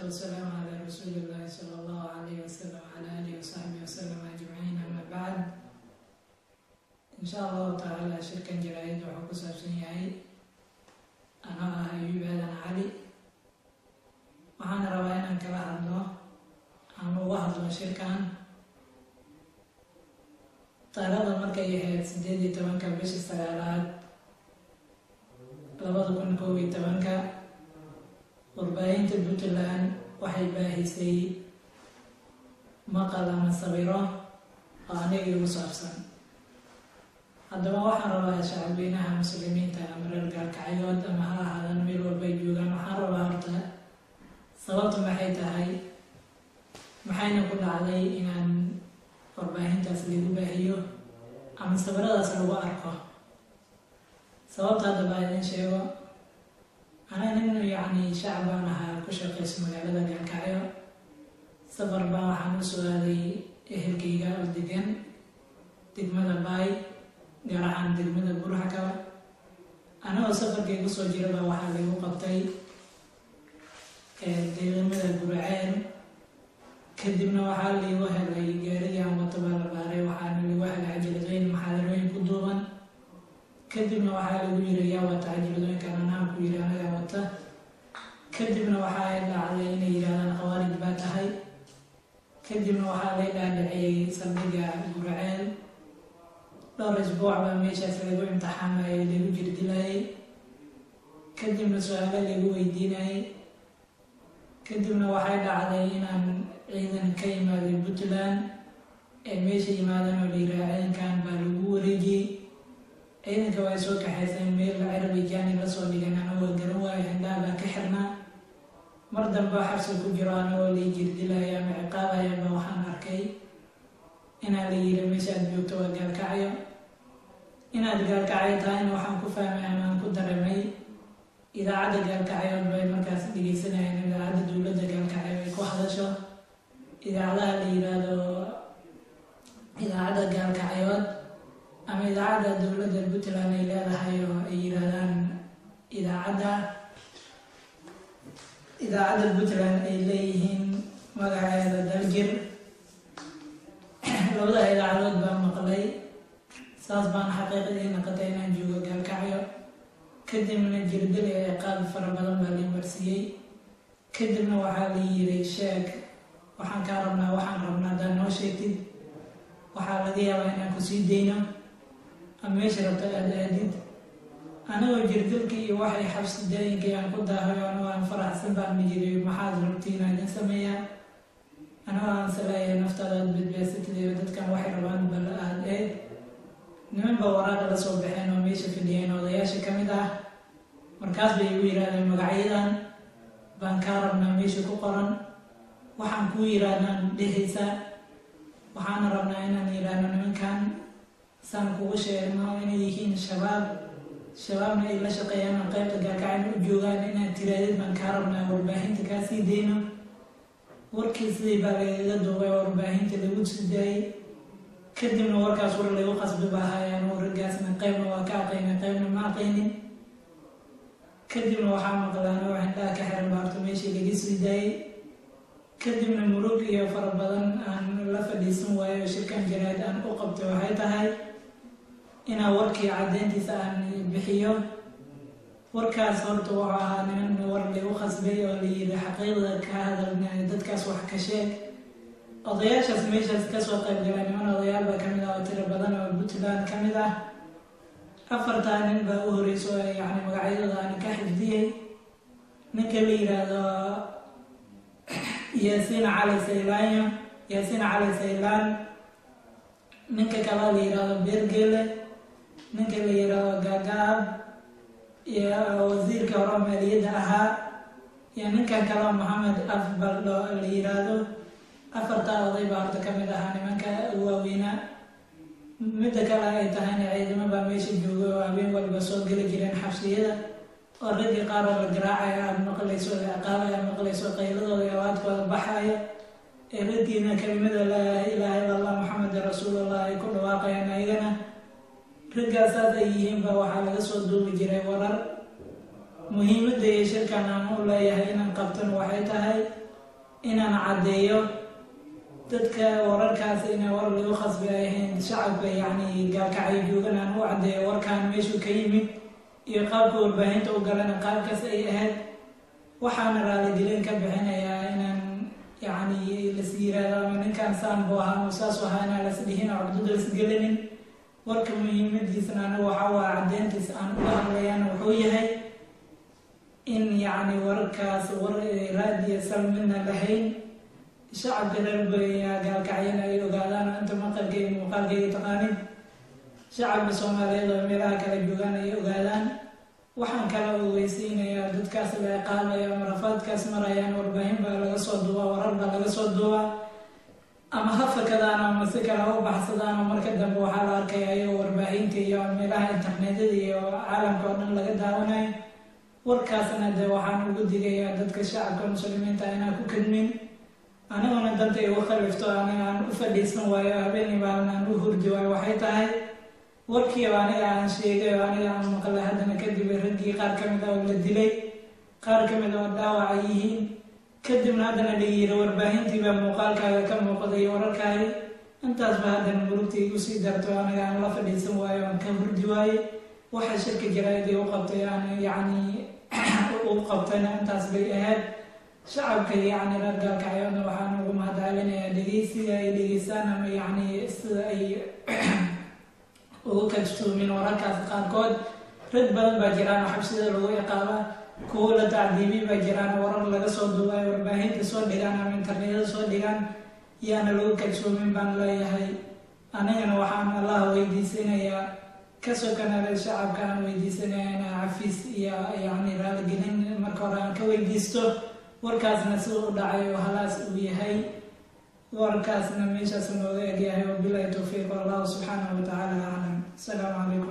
والسلام على رسول الله صلى الله عليه وسلم وعلى آله وصحبه وسلم أجمعين. أما بعد، إن شاء الله تعالى شركة جرائد وحكو سابسنياي أنا أيوب آدم علي وحانا رواينا كلا هدلو عن وهدلو شركان طالبا markay ahayd 18 bishii sagaalaad 2011 warbaahinta Puntland waxay baahisay maqal ama sawiro aniga igu saabsan. haddaba waxaan rabaa shacabweynaha muslimiinta ama reer gaalkacyood ama ha ahaadaan meel walba ay joogaan, waxaan rabaa horta sababtu maxay tahay, maxayna ku dhacday inaan warbaahintaas lagu baahiyo ama sawiradaas lagu arko. sababta haddaba idin sheego, أنا يعني شعب أنا كشق اسم مجال الجالكعيو سفر بقى حمس وهذه أهل كيجا ودقن دقمة باي جرحان دقمة بروحكوا. أنا وسفر كي قصو جربا وحالي وقبتي دقمة بروعين كدبنا وحالي وهلي جاريا وطبال باري وحالي وهلي عجلتين محاضرين كدوبا كدبنا وحالي ويريا وتعجلتين كان أنا كويرا أنا وته كدبنا وحالي علينا إيران خوارج باتهاي كدبنا وحالي لعي صدقة برعين دور أسبوع بمشي سلبوا امتحان اللي يجري دلاي كدبنا سؤال اللي هو يديناي كدبنا وحالي علينا عيدا كيما للبطلان ماشي مادام اللي راعين كان بالو رجي ciidanka way soo kaxayseen meel carabi jaani la soo dhigay anagoo garan waayo indhaha ka xirnaa. mar dambe xabsi ku jiro anagoo la jirdilaya ama ciqaabaya baa waxaan arkay inaan la yiri meeshaad joogto waa gaalkacyo. inaad gaalkacyo tahayna waxaan ku fahmay ama aan ku dareemay idaacadda gaalkacyood bay markaas dhegeysanayeen. idaacadda dowladda gaalkacyo ay ku hadasho idaacadaha la yiraahdo idaacadda gaalkacyood ama idaacadda dowladda Puntland ay leedahay oo ay yiraahdaan idaacadda Puntland ay leeyihiin magaceeda Daljir. labada idaacadood baan maqlay, saas baan xaqiiqadii noqotay inaan joogo gaalkacyo. kadibna jirdil iyo ciqaab fara badan baa la marsiiyey. kadibna waxaa la yiri sheeg waxaan kaa rabnaa haddaad noo sheegtid waxaa laga yaabaa inaan ku sii dayno ama meesha rabta aad aadid. anagoo jirdilkii iyo waxay xabsi daayinkai aan ku daahay anagoo aan faraxsan baan ma jiray maxaad rabtiin idin sameeyaa. anagoo aan salaaya naftaada aad badbaadsatid iyo dadkan waxay rabaan bal aad eed. niman baa waraaqa la soo baxeen oo meesha fadhiyeen odayaasha ka mid ah. markaas bay igu yiraahdeen magacyadan baan kaa rabnaa meesha ku qoran, waxaan kuu yiraahdaan dhehaysa, waxaana rabnaa inaan yiraahno nimankan saan kugu sheegno inay yihiin shabaabna ay la shaqeeyaan qaybta gaalkacyo u joogaan inaad tiraadid baan kaa rabnaa warbaahinta kaa sii dayno. warkii sidii baa lagaga duubay warbaahinta lagu sii daayay. kadibna warkaas war lagu qasbi baa hayaan wargaasna qaybna waa ka aqaynay qaybna ma aqaynin. kadibna waxaa maqlaan oo indhaha ka xiran baarto meeshii laga sii daayay. kadibna murug iyo fara badan aan la fadhiisan waayo shirkan jaraa'id aan u qabtay waxay tahay inaan warkii caddeyntiisa aan bixiyo. warkaas horta wuxuu ahaa niman war lagu qasbay oo la yiri xaqiiqda ka hadalna dadkaas wax ka sheeg. odayaashaas meeshaas kasoo qayb galay niman odayaal baa kamid ah oo tiro badan oo Puntland ka mid ah. afartaa nin baa u horeyso yani magacyadooda aan ka xifdiyey. ninka la yiraahdo ياسين علي سيلان ninka kale la yiraahdo Bergele, ninka la yiraahdo Gagaab iyo wasiirka hore maaliyadda ahaa iyo ninka kale Maxamed Afbal la yiraahdo. afartaa oday baa horta kamid ahaa nimanka waaweynaa. midda kale ay tahayna ciidamo baa meesha jooga oo habeen walba soo geli jireen xabsiyada oo raggii qaar oo la garaacaya aad maqlayso la ciqaabaya maqlayso qayladooda iyo awaadkooda baxaya ee raggiina kelimada laa ilaaha illa allah muxamed rasuulullah ay ku dhawaaqayaan. ayagana raggaasaas ay yihiin baa waxaa laga soo duubi jiray warar. muhiimadda iyo shirkan aan u leeyahay inaan qabtana waxay tahay inaan caddeeyo dadka wararkaas inay war lagu khasbi ay ahayn shacabka yacni gaalkacyo joogan aan u caddeeyo warkaan meeshuu ka yimid iyo qaabka warbaahinta u galana qaabkaas ay ahayd waxaana raaligelin ka bixinayaa inaan yacni las yiraahdo ama ninkaan saanbu ahaa ama saas ahaa inaan las dhihin oo cugdada las gelinin warka muhiimadiisana anagu waxa waa caddeyntiisa aan uga hadlayana wuxuu yahay in yacni wararkaas war raadiyo sal midna lahayn shacabka reer gaalkacyana ay ogaadaan inta maqalkayga muuqaalkayga taqaanin shacabka soomaaliyeed oo meelaha kala joogaan ay ogaadaan waxaan kala ogeysiinayaa dadkaas la ciqaabaya ama rafaadkaas marayaan warbaahin baa laga soo duubaa warar baa laga soo duubaa ama ha fakadaan ama si kale ha u baxsadaan oo marka dambe waxaa la arkaya ayagoo warbaahinta iyo meelaha internetyada iyo caalamka oo dhan laga daawanayo warkaasna dee waxaan ugu digayaa dadka shacabka muslimiinta inaan ku kadmin aniguna danta igu khalifto aniga aan u fadhiisan waayo habeenii baalan aan u hurdi waayo waxay tahay warkiiba aniga aan sheegay oo aniga aan maqlay haddana kadib raggii qaar ka mid ah oo la dilay qaar ka mid oo dhaawaca yihiin kadibna haddana la yiri warbaahintiibaa muuqaalkaaga ka muuqday wararkaagi intaasba haddana murugta igu sii darto aniga aan la fadhiisan waayo aan ka hurdi waaye waxa shirka jaraa'idii u qabtay aan yacni u qabtayna intaas bay ahayd shacabka yacni reer gaalkacyona waxaan ugu mahadcelinayaa dhegeysiga ay dhegeystaan ama yacni sida ay ugu kalsoomin wararkaas qaarkood rag badan baa jiraan oo xabsida lagu ciqaaba kuwo la tacdiibi baa jiraan warar laga soo duubay warbaahinta soo dhigaan ama internetyada soo dhigaan yaana lagu kalsoomin baan leeyahay anigana waxaan allah weydiisanayaa kasoo kanale shacabka aan weydiisanaya inaa cafiis iyo yacni raaligelin marka hore aan ka weydiisto warkaasna sida u dhacay oo halaas uu yahay warkaasna meeshaas nooga egyahay wabilahi towfiiq wallahu subxaanahu watacaala aclam. asalaamu calaykum.